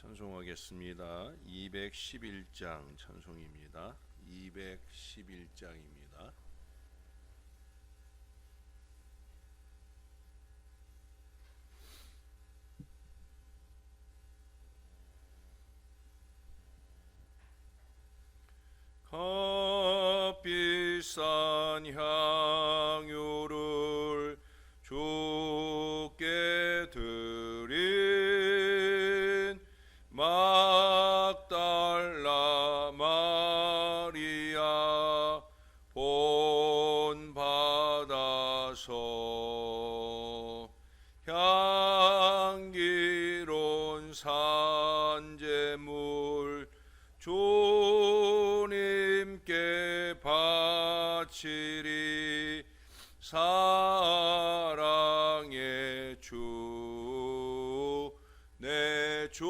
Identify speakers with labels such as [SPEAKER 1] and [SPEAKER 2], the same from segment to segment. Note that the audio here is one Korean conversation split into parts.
[SPEAKER 1] 찬송하겠습니다. 211장 찬송입니다. 211장입니다. 값비싼 향유를 주께 드린 막달라 마리아 본받아서 향기로운 산제물 주님께 바치리. 사랑의 주 내 주님께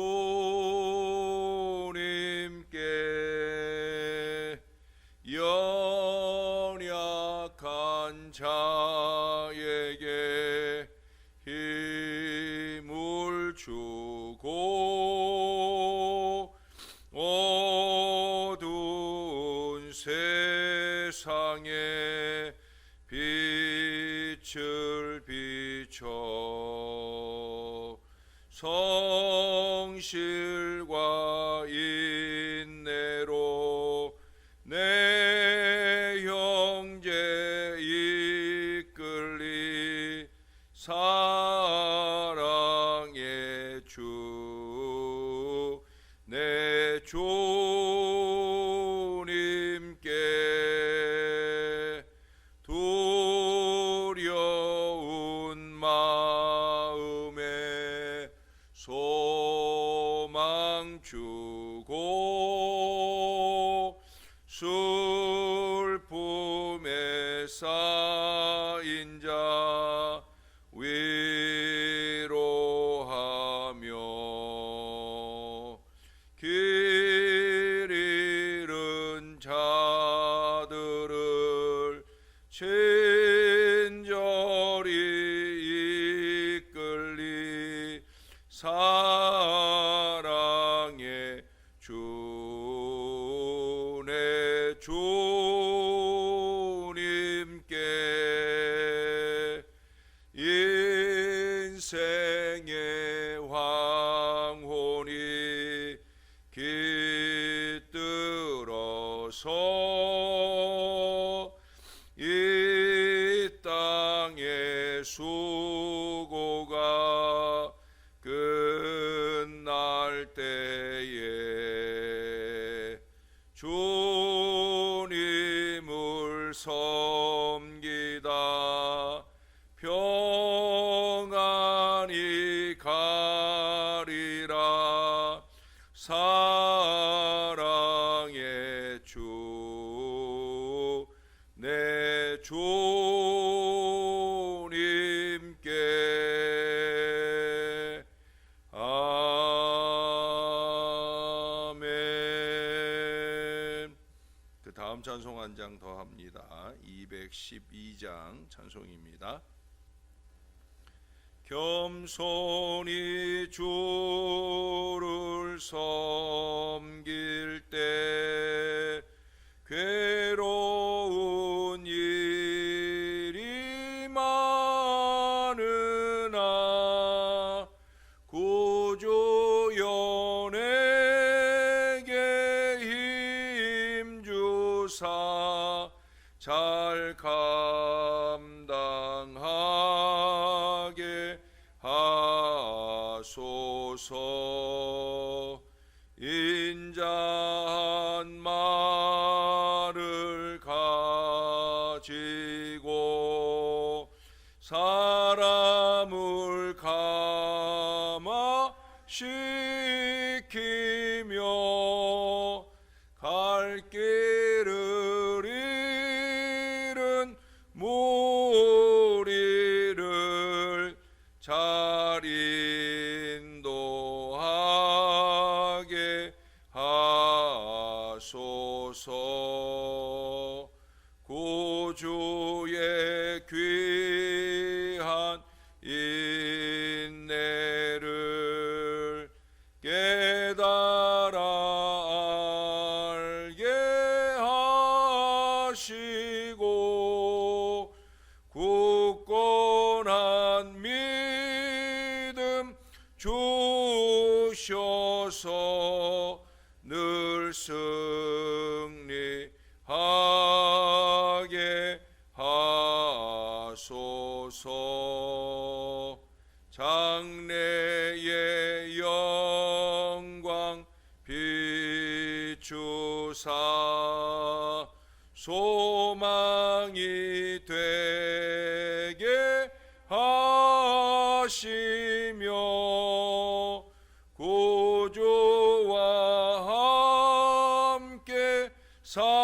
[SPEAKER 1] 연약한 자에게 힘을 주고 어두운 세상에 빛을 비춰 성실과 인내로 내 형제 이끌리. 사랑의 주 내 주님께 두려운 마음에 소망 주고 슬픔에 쌓인 자 위로하며 길 잃은 자들을 친절히 이끌리. 사랑의 주 내 주님께 인생의 황혼이 깃들어서 이 땅의 수고가 끝날 때에 주님을 섬기다 평안히 가리라. 사랑의 주 내 주님께. 아멘. 그 다음 찬송 한 장 더 합니다. 212장 찬송입니다. 겸손히 주를 섬길 때 괴로운 일이 많으나 구주 연에게 힘주사 잘 감당하게 하소서. 인자한 말을 가지고 사람을 감화시키며 갈 길을 잃은 무리를 잘 인도하게 하소서. 구주의 귀한 인내를 깨달으며 굳건한 믿음 주셔서 늘 승리하게 하소서. 장래의 영광 비추사 소망이 되게 하시며 구주와 함께 살면서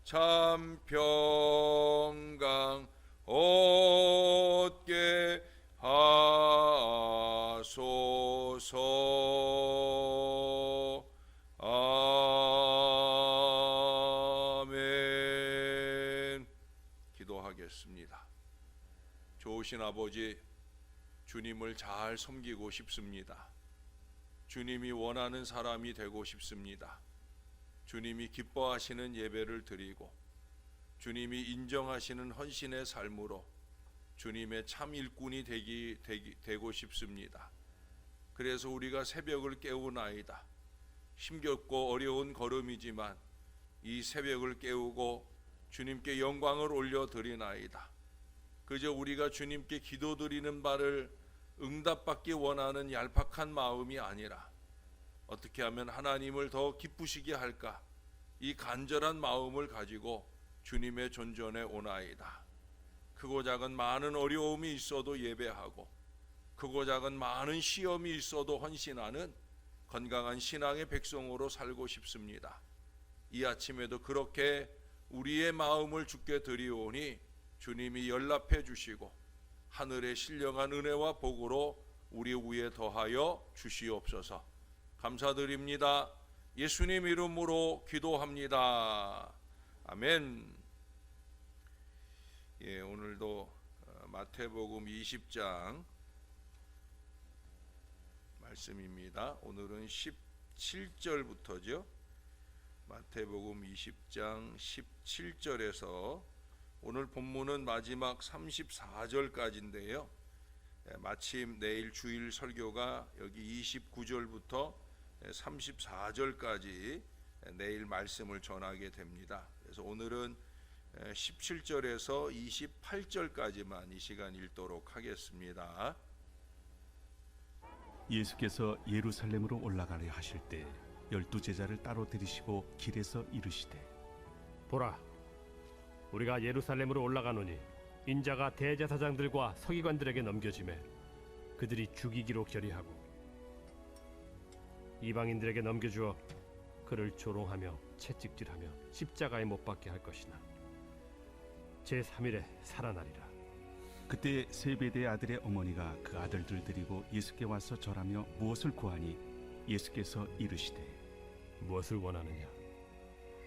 [SPEAKER 1] 참 평강 얻게 하소서. 아멘. 기도하겠습니다. 좋으신 아버지, 주님을 잘 섬기고 싶습니다. 주님이 원하는 사람이 되고 싶습니다. 주님이 기뻐하시는 예배를 드리고 주님이 인정하시는 헌신의 삶으로 주님의 참 일꾼이 되고 싶습니다. 그래서 우리가 새벽을 깨우나이다. 힘겹고 어려운 걸음이지만 이 새벽을 깨우고 주님께 영광을 올려드리나이다. 그저 우리가 주님께 기도드리는 바를 응답받기 원하는 얄팍한 마음이 아니라 어떻게 하면 하나님을 더 기쁘시게 할까, 이 간절한 마음을 가지고 주님의 존전에 오나이다. 크고 작은 많은 어려움이 있어도 예배하고 크고 작은 많은 시험이 있어도 헌신하는 건강한 신앙의 백성으로 살고 싶습니다. 이 아침에도 그렇게 우리의 마음을 주께 드리오니 주님이 연락해 주시고 하늘의 신령한 은혜와 복으로 우리 위에 더하여 주시옵소서. 감사드립니다. 예수님 이름으로 기도합니다. 아멘. 예, 오늘도 마태복음 20장 말씀입니다. 오늘은 17절부터죠. 마태복음 20장 17절에서 오늘 본문은 마지막 34절까지인데요. 마침 내일 주일 설교가 여기 29절부터 34절까지 내일 말씀을 전하게 됩니다. 그래서 오늘은 17절에서 28절까지만 이 시간 읽도록 하겠습니다.
[SPEAKER 2] 예수께서 예루살렘으로 올라가려 하실 때 12제자를 따로 들이시고 길에서 이르시되,
[SPEAKER 3] 보라, 우리가 예루살렘으로 올라가노니 인자가 대제사장들과 서기관들에게 넘겨지매 그들이 죽이기로 결의하고 이방인들에게 넘겨주어 그를 조롱하며 채찍질하며 십자가에 못 박게 할 것이나 제3일에 살아나리라.
[SPEAKER 2] 그때 세베대의 아들의 어머니가 그 아들들 데리고 예수께 와서 절하며 무엇을 구하니 예수께서 이르시되,
[SPEAKER 3] 무엇을 원하느냐?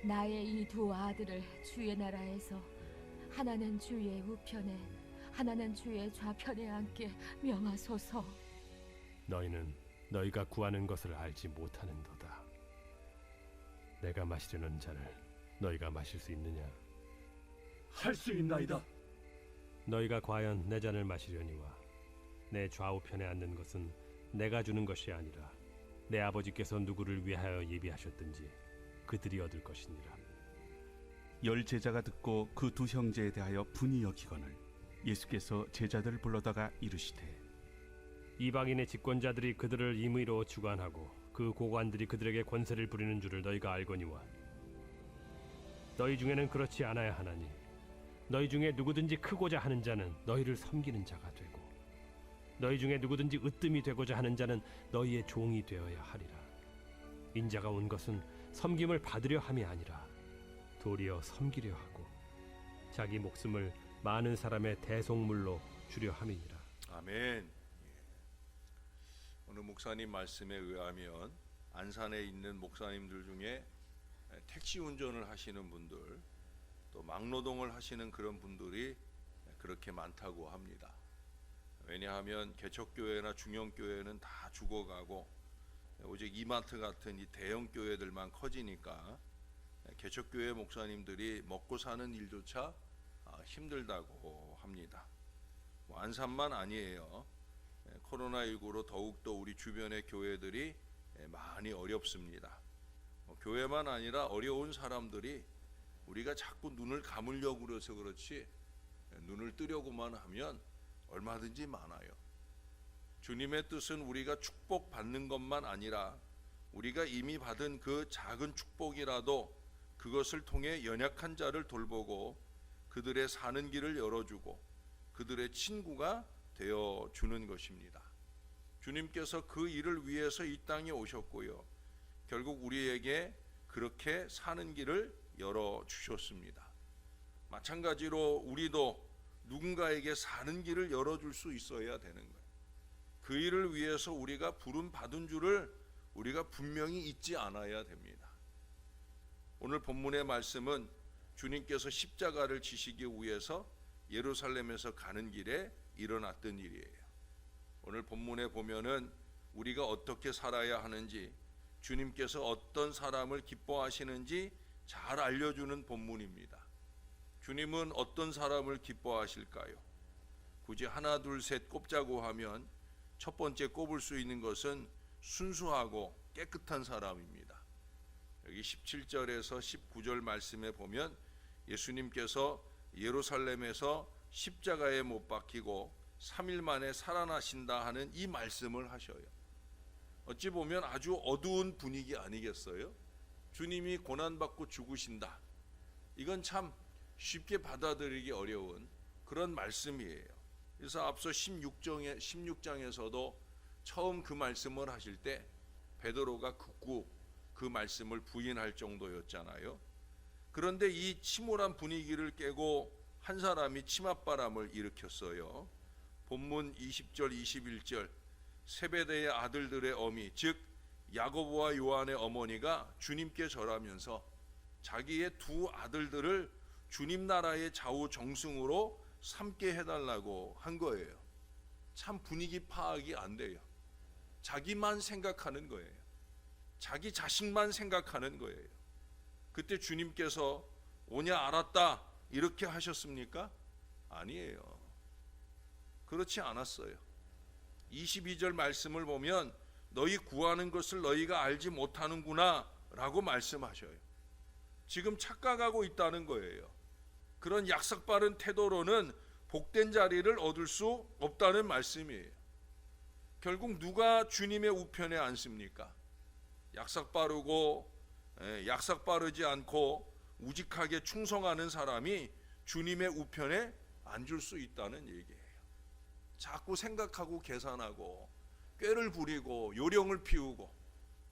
[SPEAKER 4] 나의 이 두 아들을 주의 나라에서 하나는 주의 우편에 하나는 주의 좌편에 앉게 명하소서.
[SPEAKER 3] 너희는 너희가 구하는 것을 알지 못하는도다. 내가 마시려는 잔을 너희가 마실 수 있느냐?
[SPEAKER 5] 할 수 있나이다.
[SPEAKER 3] 너희가 과연 내 잔을 마시려니와 내 좌우편에 앉는 것은 내가 주는 것이 아니라 내 아버지께서 누구를 위하여 예비하셨든지 그들이 얻을 것이니라.
[SPEAKER 2] 10제자가 듣고 그 두 형제에 대하여 분이 여기거늘 예수께서 제자들을 불러다가 이르시되,
[SPEAKER 3] 이방인의 집권자들이 그들을 임의로 주관하고 그 고관들이 그들에게 권세를 부리는 줄을 너희가 알거니와 너희 중에는 그렇지 않아야 하나니 너희 중에 누구든지 크고자 하는 자는 너희를 섬기는 자가 되고 너희 중에 누구든지 으뜸이 되고자 하는 자는 너희의 종이 되어야 하리라. 인자가 온 것은 섬김을 받으려 함이 아니라 도리어 섬기려 하고 자기 목숨을 많은 사람의 대속물로 주려 함이니라.
[SPEAKER 1] 아멘. 오늘 목사님 말씀에 의하면 안산에 있는 목사님들 중에 택시 운전을 하시는 분들, 또 막노동을 하시는 그런 분들이 그렇게 많다고 합니다. 왜냐하면 개척교회나 중형교회는 다 죽어가고 오직 이마트 같은 이 대형 교회들만 커지니까 개척교회 목사님들이 먹고 사는 일조차 힘들다고 합니다. 안산만 아니에요. 코로나19로 더욱더 우리 주변의 교회들이 많이 어렵습니다. 교회만 아니라 어려운 사람들이 우리가 자꾸 눈을 감으려고 그래서 그렇지 눈을 뜨려고만 하면 얼마든지 많아요. 주님의 뜻은 우리가 축복받는 것만 아니라 우리가 이미 받은 그 작은 축복이라도 그것을 통해 연약한 자를 돌보고 그들의 사는 길을 열어주고 그들의 친구가 되어주는 것입니다. 주님께서 그 일을 위해서 이 땅에 오셨고요. 결국 우리에게 그렇게 사는 길을 열어주셨습니다. 마찬가지로 우리도 누군가에게 사는 길을 열어줄 수 있어야 되는 거예요. 그 일을 위해서 우리가 부름 받은 줄을 우리가 분명히 잊지 않아야 됩니다. 오늘 본문의 말씀은 주님께서 십자가를 지시기 위해서 예루살렘에서 가는 길에 일어났던 일이에요. 오늘 본문에 보면은 우리가 어떻게 살아야 하는지, 주님께서 어떤 사람을 기뻐하시는지 잘 알려주는 본문입니다. 주님은 어떤 사람을 기뻐하실까요? 굳이 하나 둘 셋 꼽자고 하면 첫 번째 꼽을 수 있는 것은 순수하고 깨끗한 사람입니다. 여기 17절에서 19절 말씀에 보면 예수님께서 예루살렘에서 십자가에 못 박히고 3일 만에 살아나신다 하는 이 말씀을 하셔요. 어찌 보면 아주 어두운 분위기 아니겠어요? 주님이 고난받고 죽으신다. 이건 참 쉽게 받아들이기 어려운 그런 말씀이에요. 그래서 앞서 16장에서도 처음 그 말씀을 하실 때 베드로가 극구 그 말씀을 부인할 정도였잖아요. 그런데 이 침울한 분위기를 깨고 한 사람이 치맛바람을 일으켰어요. 본문 20절 21절 세베대의 아들들의 어미 즉 야고보와 요한의 어머니가 주님께 절하면서 자기의 두 아들들을 주님 나라의 좌우 정승으로 삼게 해달라고 한 거예요. 참 분위기 파악이 안 돼요. 자기만 생각하는 거예요. 자기 자식만 생각하는 거예요. 그때 주님께서 오냐 알았다 이렇게 하셨습니까? 아니에요. 그렇지 않았어요. 22절 말씀을 보면 너희 구하는 것을 너희가 알지 못하는구나 라고 말씀하셔요. 지금 착각하고 있다는 거예요. 그런 약삭빠른 태도로는 복된 자리를 얻을 수 없다는 말씀이에요. 결국 누가 주님의 우편에 앉습니까? 약삭빠르지 않고 우직하게 충성하는 사람이 주님의 우편에 앉을 수 있다는 얘기예요. 자꾸 생각하고 계산하고 꾀를 부리고 요령을 피우고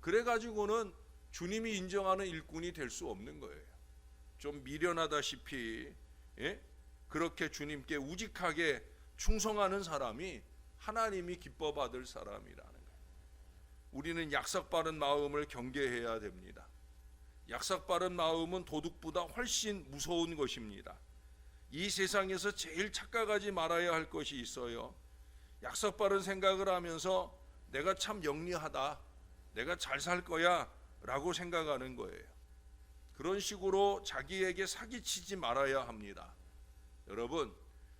[SPEAKER 1] 그래가지고는 주님이 인정하는 일꾼이 될 수 없는 거예요. 좀 미련하다시피 그렇게 주님께 우직하게 충성하는 사람이 하나님이 기뻐 받을 사람이라는 거예요. 우리는 약삭빠른 마음을 경계해야 됩니다. 약삭빠른 마음은 도둑보다 훨씬 무서운 것입니다. 이 세상에서 제일 착각하지 말아야 할 것이 있어요. 약삭빠른 생각을 하면서 내가 참 영리하다, 내가 잘 살 거야 라고 생각하는 거예요. 그런 식으로 자기에게 사기치지 말아야 합니다. 여러분,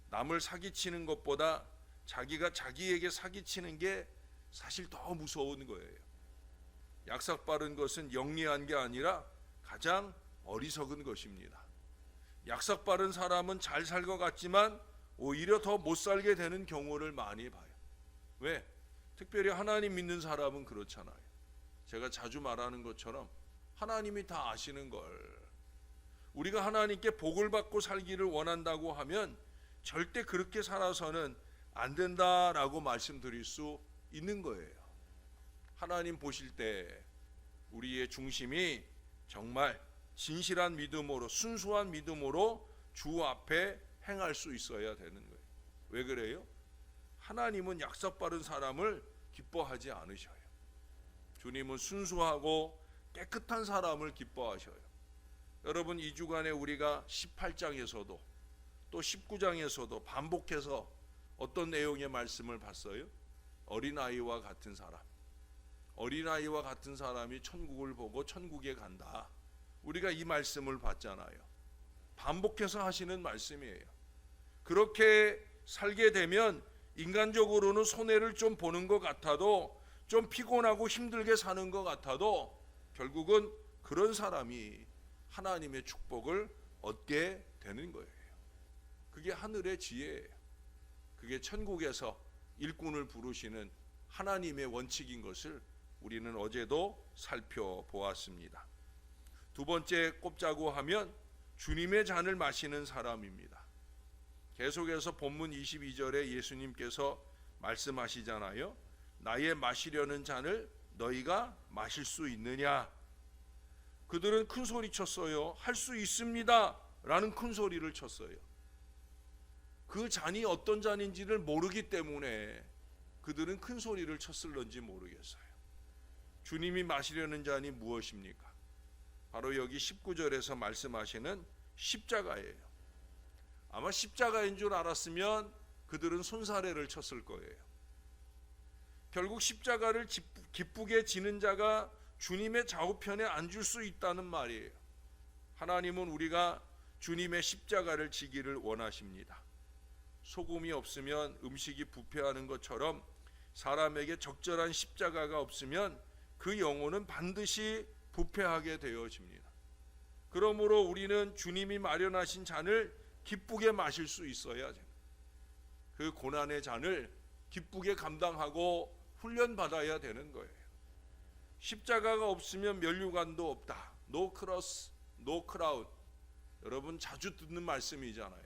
[SPEAKER 1] 남을 사기치는 것보다 자기가 자기에게 사기치는 게 사실 더 무서운 거예요. 약삭빠른 것은 영리한 게 아니라 가장 어리석은 것입니다. 약삭빠른 사람은 잘 살 것 같지만 오히려 더 못 살게 되는 경우를 많이 봐요. 왜? 특별히 하나님 믿는 사람은 그렇잖아요. 제가 자주 말하는 것처럼 하나님이 다 아시는 걸. 우리가 하나님께 복을 받고 살기를 원한다고 하면 절대 그렇게 살아서는 안 된다라고 말씀드릴 수 있는 거예요. 하나님 보실 때 우리의 중심이 정말 진실한 믿음으로, 순수한 믿음으로 주 앞에 행할 수 있어야 되는 거예요. 왜 그래요? 하나님은 약삭빠른 사람을 기뻐하지 않으셔요. 주님은 순수하고 깨끗한 사람을 기뻐하셔요. 여러분, 이 주간에 우리가 18장에서도 또 19장에서도 반복해서 어떤 내용의 말씀을 봤어요? 어린아이와 같은 사람. 어린아이와 같은 사람이 천국을 보고 천국에 간다. 우리가 이 말씀을 봤잖아요. 반복해서 하시는 말씀이에요. 그렇게 살게 되면 인간적으로는 손해를 좀 보는 것 같아도, 좀 피곤하고 힘들게 사는 것 같아도 결국은 그런 사람이 하나님의 축복을 얻게 되는 거예요. 그게 하늘의 지혜예요. 그게 천국에서 일꾼을 부르시는 하나님의 원칙인 것을 우리는 어제도 살펴보았습니다. 두 번째 꼽자고 하면 주님의 잔을 마시는 사람입니다. 계속해서 본문 22절에 예수님께서 말씀하시잖아요. 나의 마시려는 잔을 너희가 마실 수 있느냐? 그들은 큰 소리 쳤어요. 할 수 있습니다 라는 큰 소리를 쳤어요. 그 잔이 어떤 잔인지를 모르기 때문에 그들은 큰 소리를 쳤을런지 모르겠어요. 주님이 마시려는 잔이 무엇입니까? 바로 여기 19절에서 말씀하시는 십자가예요. 아마 십자가인 줄 알았으면 그들은 손사래를 쳤을 거예요. 결국 십자가를 기쁘게 지는 자가 주님의 좌우편에 앉을 수 있다는 말이에요. 하나님은 우리가 주님의 십자가를 지기를 원하십니다. 소금이 없으면 음식이 부패하는 것처럼 사람에게 적절한 십자가가 없으면 그 영혼은 반드시 부패하게 되어집니다. 그러므로 우리는 주님이 마련하신 잔을 기쁘게 마실 수 있어야 돼요. 그 고난의 잔을 기쁘게 감당하고 훈련받아야 되는 거예요. 십자가가 없으면 면류관도 없다. No cross, no crown. 여러분 자주 듣는 말씀이잖아요.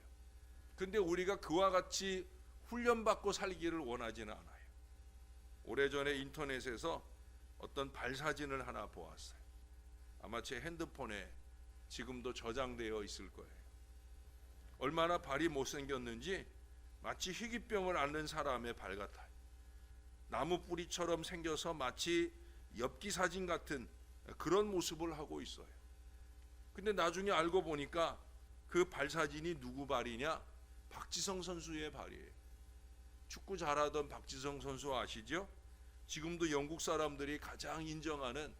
[SPEAKER 1] 근데 우리가 그와 같이 훈련받고 살기를 원하지는 않아요. 오래전에 인터넷에서 어떤 발사진을 하나 보았어요. 아마 제 핸드폰에 지금도 저장되어 있을 거예요. 얼마나 발이 못생겼는지 마치 희귀병을 앓는 사람의 발 같아요. 나무 뿌리처럼 생겨서 마치 엽기 사진 같은 그런 모습을 하고 있어요. 근데 나중에 알고 보니까 그 발사진이 누구 발이냐? 박지성 선수의 발이에요. 축구 잘하던 박지성 선수 아시죠? 지금도 영국 사람들이 가장 인정하는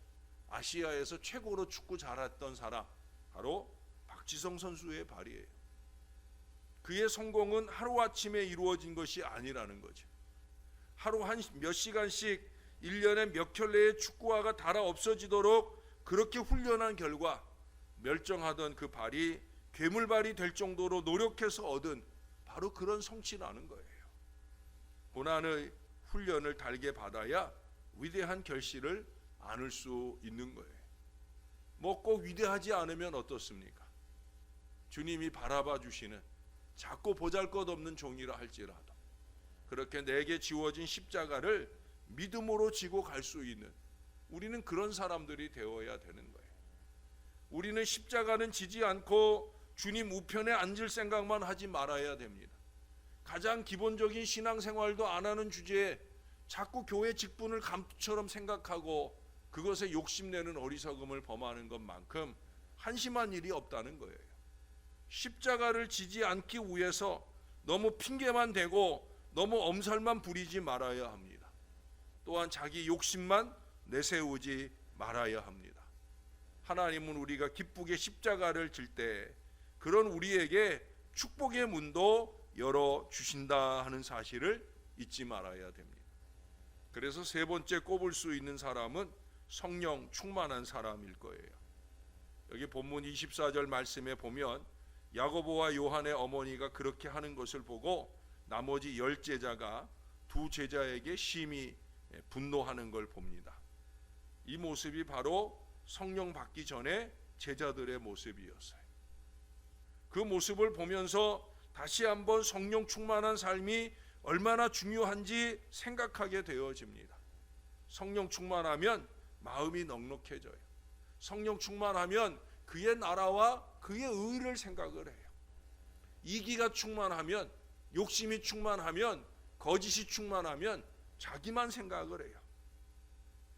[SPEAKER 1] 아시아에서 최고로 축구 잘했던 사람, 바로 박지성 선수의 발이에요. 그의 성공은 하루아침에 이루어진 것이 아니라는 거죠. 하루 한 몇 시간씩 1년에 몇 켤레의 축구화가 닳아 없어지도록 그렇게 훈련한 결과 멸종하던 그 발이 괴물발이 될 정도로 노력해서 얻은 바로 그런 성취라는 거예요. 고난의 훈련을 달게 받아야 위대한 결실을 안을 수 있는 거예요. 뭐 꼭 위대하지 않으면 어떻습니까? 주님이 바라봐 주시는 작고 보잘것없는 종이라 할지라도 그렇게 내게 지워진 십자가를 믿음으로 지고 갈 수 있는 우리는 그런 사람들이 되어야 되는 거예요. 우리는 십자가는 지지 않고 주님 우편에 앉을 생각만 하지 말아야 됩니다. 가장 기본적인 신앙생활도 안 하는 주제에 자꾸 교회 직분을 감투처럼 생각하고 그것에 욕심내는 어리석음을 범하는 것만큼 한심한 일이 없다는 거예요. 십자가를 지지 않기 위해서 너무 핑계만 대고 너무 엄살만 부리지 말아야 합니다. 또한 자기 욕심만 내세우지 말아야 합니다. 하나님은 우리가 기쁘게 십자가를 질 때 그런 우리에게 축복의 문도 열어주신다 하는 사실을 잊지 말아야 됩니다. 그래서 세 번째 꼽을 수 있는 사람은 성령 충만한 사람일 거예요. 여기 본문 24절 말씀에 보면 야고보와 요한의 어머니가 그렇게 하는 것을 보고 나머지 10제자가 두 제자에게 심히 분노하는 걸 봅니다. 이 모습이 바로 성령 받기 전에 제자들의 모습이었어요. 그 모습을 보면서 다시 한번 성령 충만한 삶이 얼마나 중요한지 생각하게 되어집니다. 성령 충만하면 마음이 넉넉해져요. 성령 충만하면 그의 나라와 그의 의를 생각을 해요. 이기가 충만하면, 욕심이 충만하면, 거짓이 충만하면 자기만 생각을 해요.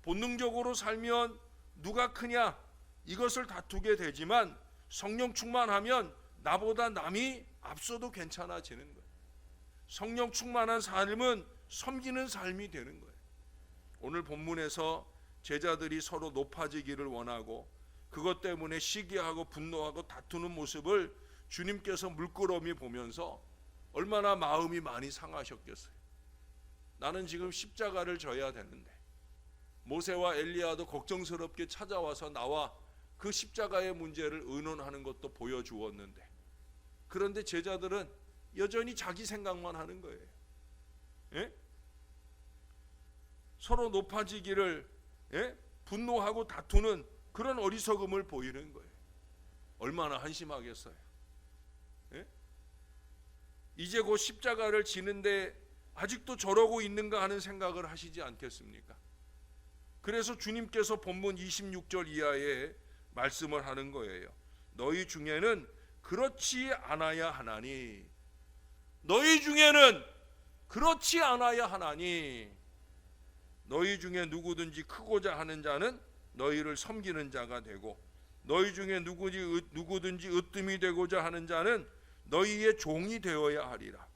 [SPEAKER 1] 본능적으로 살면 누가 크냐 이것을 다투게 되지만 성령 충만하면 나보다 남이 앞서도 괜찮아지는 거예요. 성령 충만한 삶은 섬기는 삶이 되는 거예요. 오늘 본문에서 제자들이 서로 높아지기를 원하고 그것 때문에 시기하고 분노하고 다투는 모습을 주님께서 물끄러미 보면서 얼마나 마음이 많이 상하셨겠어요. 나는 지금 십자가를 져야 되는데 모세와 엘리야도 걱정스럽게 찾아와서 나와 그 십자가의 문제를 의논하는 것도 보여주었는데, 그런데 제자들은 여전히 자기 생각만 하는 거예요. 예? 서로 높아지기를 분노하고 다투는 그런 어리석음을 보이는 거예요. 얼마나 한심하겠어요. 예? 이제 곧 십자가를 지는데 아직도 저러고 있는가 하는 생각을 하시지 않겠습니까? 그래서 주님께서 본문 26절 이하에 말씀을 하는 거예요. 너희 중에는 그렇지 않아야 하나니, 너희 중에는 그렇지 않아야 하나니, 너희 중에 누구든지 크고자 하는 자는 너희를 섬기는 자가 되고, 너희 중에 누구든지 으뜸이 되고자 하는 자는 너희의 종이 되어야 하리라.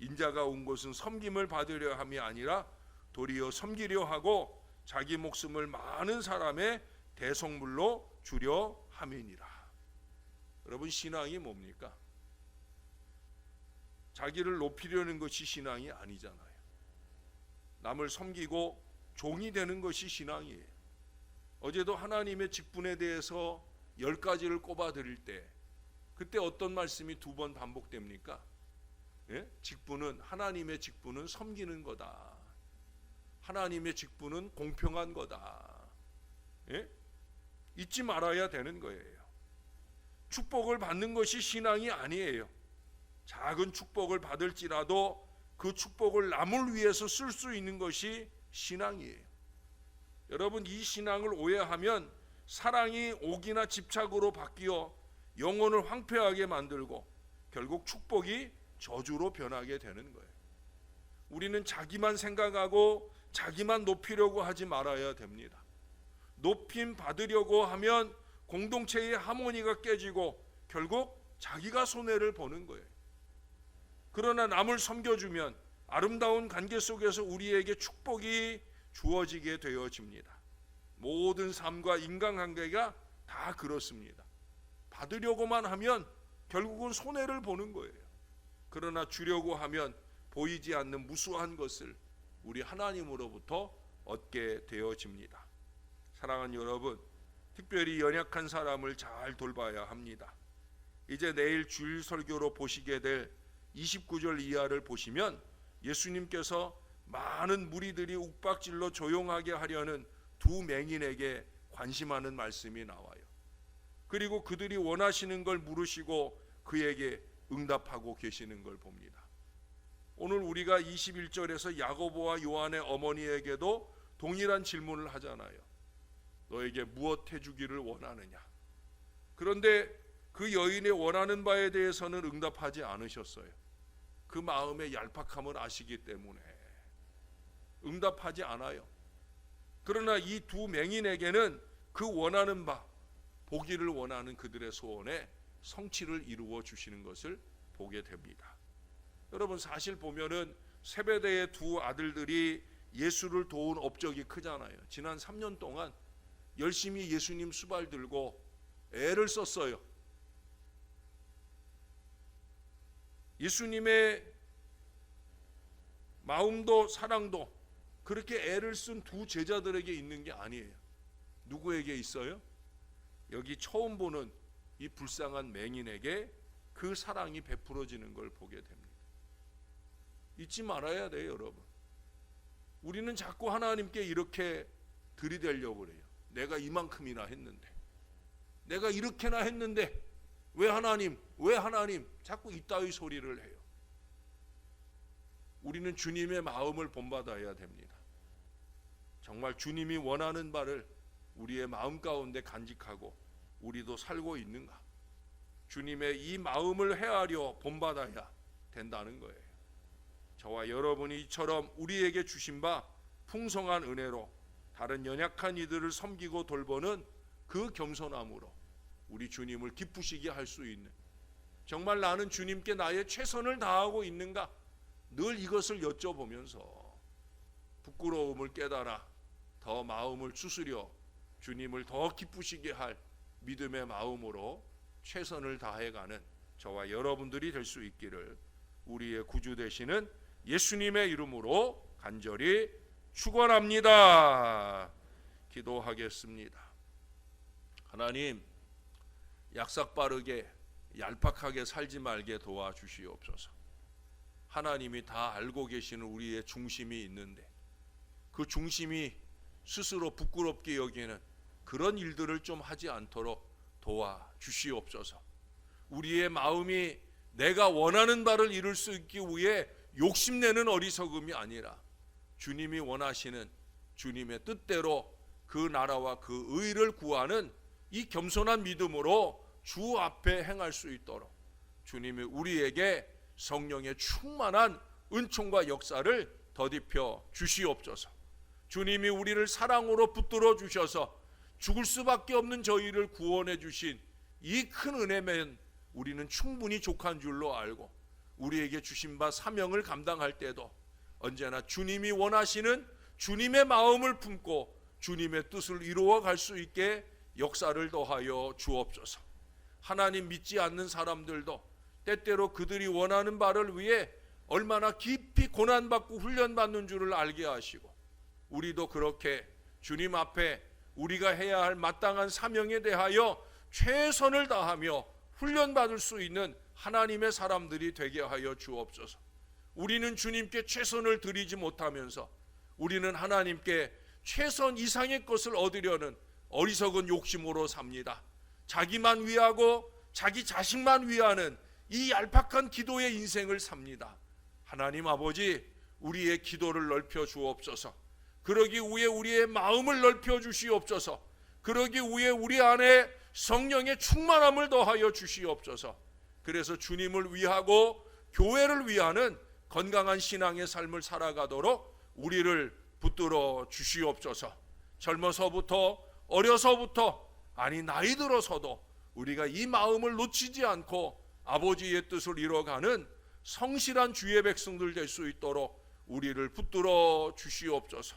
[SPEAKER 1] 인자가 온 것은 섬김을 받으려 함이 아니라 도리어 섬기려 하고 자기 목숨을 많은 사람의 대속물로 주려 함이니라. 여러분, 신앙이 뭡니까? 자기를 높이려는 것이 신앙이 아니잖아요. 남을 섬기고 종이 되는 것이 신앙이에요. 어제도 하나님의 직분에 대해서 10가지를 꼽아 드릴 때 그때 어떤 말씀이 2번 반복됩니까? 예? 직분은, 하나님의 직분은 섬기는 거다. 하나님의 직분은 공평한 거다. 예? 잊지 말아야 되는 거예요. 축복을 받는 것이 신앙이 아니에요. 작은 축복을 받을지라도 그 축복을 남을 위해서 쓸 수 있는 것이 신앙이에요. 여러분, 이 신앙을 오해하면 사랑이 옥이나 집착으로 바뀌어 영혼을 황폐하게 만들고 결국 축복이 저주로 변하게 되는 거예요. 우리는 자기만 생각하고 자기만 높이려고 하지 말아야 됩니다. 높임 받으려고 하면 공동체의 하모니가 깨지고 결국 자기가 손해를 보는 거예요. 그러나 남을 섬겨주면 아름다운 관계 속에서 우리에게 축복이 주어지게 되어집니다. 모든 삶과 인간관계가 다 그렇습니다. 받으려고만 하면 결국은 손해를 보는 거예요. 그러나 주려고 하면 보이지 않는 무수한 것을 우리 하나님으로부터 얻게 되어집니다. 사랑하는 여러분, 특별히 연약한 사람을 잘 돌봐야 합니다. 이제 내일 주일 설교로 보시게 될 29절 이하를 보시면 예수님께서 많은 무리들이 욱박질러 조용하게 하려는 두 맹인에게 관심하는 말씀이 나와요. 그리고 그들이 원하시는 걸 물으시고 그에게 응답하고 계시는 걸 봅니다. 오늘 우리가 21절에서 야고보와 요한의 어머니에게도 동일한 질문을 하잖아요. 너에게 무엇 해주기를 원하느냐? 그런데 그 여인의 원하는 바에 대해서는 응답하지 않으셨어요. 그 마음의 얄팍함을 아시기 때문에 응답하지 않아요. 그러나 이 두 맹인에게는 그 원하는 바, 보기를 원하는 그들의 소원에 성취를 이루어 주시는 것을 보게 됩니다. 여러분, 사실 보면은 세베대의 두 아들들이 예수를 도운 업적이 크잖아요. 지난 3년 동안 열심히 예수님 수발 들고 애를 썼어요. 예수님의 마음도 사랑도 그렇게 애를 쓴 두 제자들에게 있는 게 아니에요. 누구에게 있어요? 여기 처음 보는 이 불쌍한 맹인에게 그 사랑이 베풀어지는 걸 보게 됩니다. 잊지 말아야 돼요, 여러분. 우리는 자꾸 하나님께 이렇게 들이대려고 그래요. 내가 이만큼이나 했는데, 내가 이렇게나 했는데 왜 하나님 자꾸 이따위 소리를 해요. 우리는 주님의 마음을 본받아야 됩니다. 정말 주님이 원하는 바를 우리의 마음 가운데 간직하고 우리도 살고 있는가? 주님의 이 마음을 헤아려 본받아야 된다는 거예요. 저와 여러분이 이처럼 우리에게 주신 바 풍성한 은혜로 다른 연약한 이들을 섬기고 돌보는 그 겸손함으로 우리 주님을 기쁘시게 할 수 있는, 정말 나는 주님께 나의 최선을 다하고 있는가? 늘 이것을 여쭤보면서 부끄러움을 깨달아 더 마음을 추스려 주님을 더 기쁘시게 할 믿음의 마음으로 최선을 다해가는 저와 여러분들이 될 수 있기를 우리의 구주 되시는 예수님의 이름으로 간절히 축원합니다. 기도하겠습니다. 하나님, 약삭빠르게 얄팍하게 살지 말게 도와주시옵소서. 하나님이 다 알고 계시는 우리의 중심이 있는데 그 중심이 스스로 부끄럽게 여기는 그런 일들을 좀 하지 않도록 도와주시옵소서. 우리의 마음이 내가 원하는 바를 이룰 수 있기 위해 욕심내는 어리석음이 아니라 주님이 원하시는 주님의 뜻대로 그 나라와 그 의를 구하는 이 겸손한 믿음으로 주 앞에 행할 수 있도록 주님이 우리에게 성령의 충만한 은총과 역사를 더딥혀 주시옵소서. 주님이 우리를 사랑으로 붙들어 주셔서 죽을 수밖에 없는 저희를 구원해 주신 이 큰 은혜면 우리는 충분히 족한 줄로 알고 우리에게 주신 바 사명을 감당할 때도 언제나 주님이 원하시는 주님의 마음을 품고 주님의 뜻을 이루어 갈 수 있게 역사를 더하여 주옵소서. 하나님 믿지 않는 사람들도 때때로 그들이 원하는 바를 위해 얼마나 깊이 고난받고 훈련받는 줄을 알게 하시고 우리도 그렇게 주님 앞에 우리가 해야 할 마땅한 사명에 대하여 최선을 다하며 훈련받을 수 있는 하나님의 사람들이 되게 하여 주옵소서. 우리는 주님께 최선을 드리지 못하면서 우리는 하나님께 최선 이상의 것을 얻으려는 어리석은 욕심으로 삽니다. 자기만 위하고 자기 자식만 위하는 이 얄팍한 기도의 인생을 삽니다. 하나님 아버지, 우리의 기도를 넓혀 주옵소서. 그러기 위해 우리의 마음을 넓혀 주시옵소서. 그러기 위해 우리 안에 성령의 충만함을 더하여 주시옵소서. 그래서 주님을 위하고 교회를 위하는 건강한 신앙의 삶을 살아가도록 우리를 붙들어 주시옵소서. 젊어서부터 어려서부터 아니 나이 들어서도 우리가 이 마음을 놓치지 않고 아버지의 뜻을 이뤄가는 성실한 주의 백성들 될 수 있도록 우리를 붙들어 주시옵소서.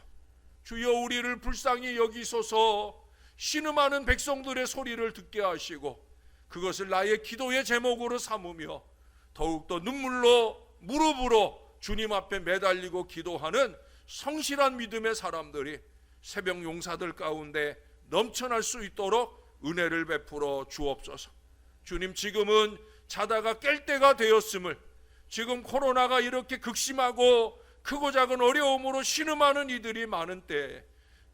[SPEAKER 1] 주여, 우리를 불쌍히 여기소서. 신음하는 백성들의 소리를 듣게 하시고 그것을 나의 기도의 제목으로 삼으며 더욱더 눈물로 무릎으로 주님 앞에 매달리고 기도하는 성실한 믿음의 사람들이 새벽 용사들 가운데 넘쳐날 수 있도록 은혜를 베풀어 주옵소서. 주님, 지금은 자다가 깰 때가 되었음을, 지금 코로나가 이렇게 극심하고 크고 작은 어려움으로 신음하는 이들이 많은 때에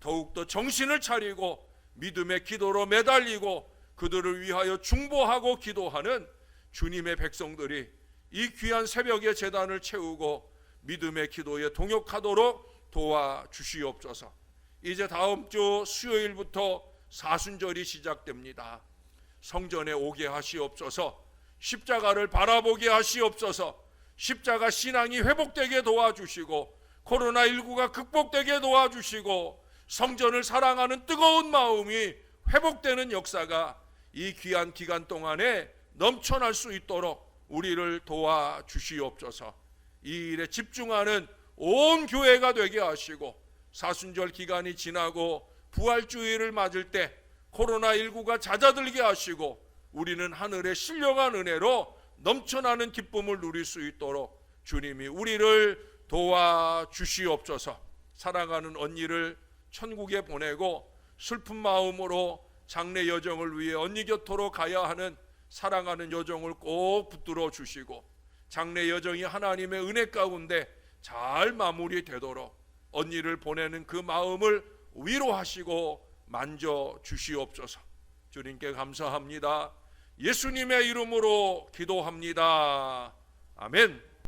[SPEAKER 1] 더욱더 정신을 차리고 믿음의 기도로 매달리고 그들을 위하여 중보하고 기도하는 주님의 백성들이 이 귀한 새벽의 제단을 채우고 믿음의 기도에 동역하도록 도와주시옵소서. 이제 다음 주 수요일부터 사순절이 시작됩니다. 성전에 오게 하시옵소서. 십자가를 바라보게 하시옵소서. 십자가 신앙이 회복되게 도와주시고 코로나19가 극복되게 도와주시고 성전을 사랑하는 뜨거운 마음이 회복되는 역사가 이 귀한 기간 동안에 넘쳐날 수 있도록 우리를 도와주시옵소서. 이 일에 집중하는 온 교회가 되게 하시고 사순절 기간이 지나고 부활주의를 맞을 때 코로나19가 잦아들게 하시고 우리는 하늘의 신령한 은혜로 넘쳐나는 기쁨을 누릴 수 있도록 주님이 우리를 도와주시옵소서. 사랑하는 언니를 천국에 보내고 슬픈 마음으로 장래 여정을 위해 언니 곁으로 가야 하는 사랑하는 여정을 꼭 붙들어 주시고 장래 여정이 하나님의 은혜 가운데 잘 마무리되도록 언니를 보내는 그 마음을 위로하시고 만져 주시옵소서. 주님께 감사합니다. 예수님의 이름으로 기도합니다. 아멘.